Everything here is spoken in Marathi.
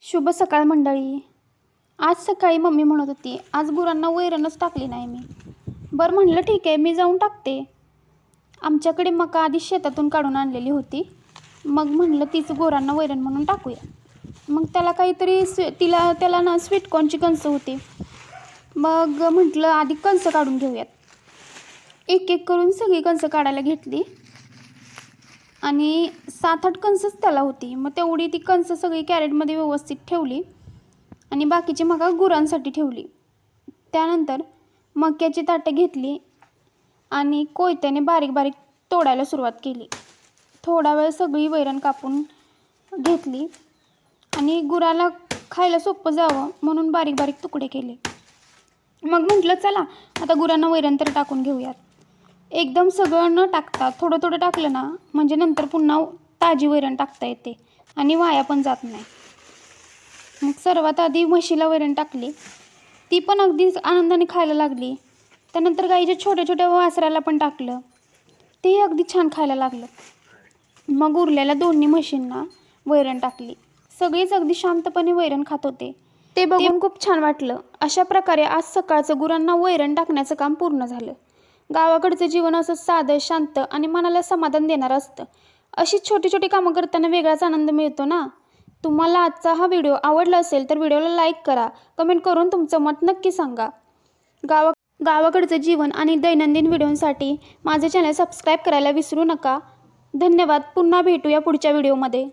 शुभ सकाळ मंडळी. आज सकाळी मम्मी म्हणत होती आज गुरांना वैरणच टाकली नाही मी. बरं म्हणलं ठीक आहे मी जाऊन टाकते. आमच्याकडे मका आधी शेतातून काढून आणलेली होती. मग म्हणलं तीच गुरांना वैरण म्हणून टाकूया. मग त्याला काहीतरी त्याला ना स्वीटकॉर्नची कणसं होती. मग म्हटलं आधी कणसं काढून घेऊयात. एक एक करून सगळी कणसं काढायला घेतली आणि 7-8 कणसंच त्याला होती. मग तेवढी ती कणसं सगळी कॅरेटमध्ये व्यवस्थित ठेवली आणि बाकीची मका गुरांसाठी ठेवली. त्यानंतर मक्याची ताटं घेतली आणि कोयत्याने बारीक बारीक तोडायला सुरुवात केली. थोडा वेळ सगळी वैरण कापून घेतली आणि गुराला खायला सोपं जावं म्हणून बारीक बारीक तुकडे केले. मग म्हटलं चला आता गुरांना वैरण तर टाकून घेऊयात. एकदम सगळं न टाकता थोडं थोडं टाकलं ना म्हणजे नंतर पुन्हा ताजी वैरण टाकता येते आणि वाया पण जात नाही. मग सर्वात आधी म्हशीला वैरण टाकली. ती पण अगदी आनंदाने खायला लागली. त्यानंतर गाईच्या छोट्या छोट्या वासराला पण टाकलं. तेही अगदी छान खायला लागलं. मग उरलेल्या दोन्ही म्हशींना वैरण टाकली. सगळेच अगदी शांतपणे वैरण खात होते. ते बघून खूप छान वाटलं. अशा प्रकारे आज सकाळचं गुरांना वैरण टाकण्याचं काम पूर्ण झालं. गावाकडचं जीवन असं साधं, शांत आणि मनाला समाधान देणारं असतं. अशीच छोटी छोटी कामं करताना वेगळाच आनंद मिळतो ना. तुम्हाला आजचा हा व्हिडिओ आवडला असेल तर व्हिडिओला लाईक करा. कमेंट करून तुमचं मत नक्की सांगा. गावाकडचं जीवन आणि दैनंदिन व्हिडिओसाठी माझे चॅनल सबस्क्राईब करायला विसरू नका. धन्यवाद. पुन्हा भेटूया पुढच्या व्हिडिओमध्ये.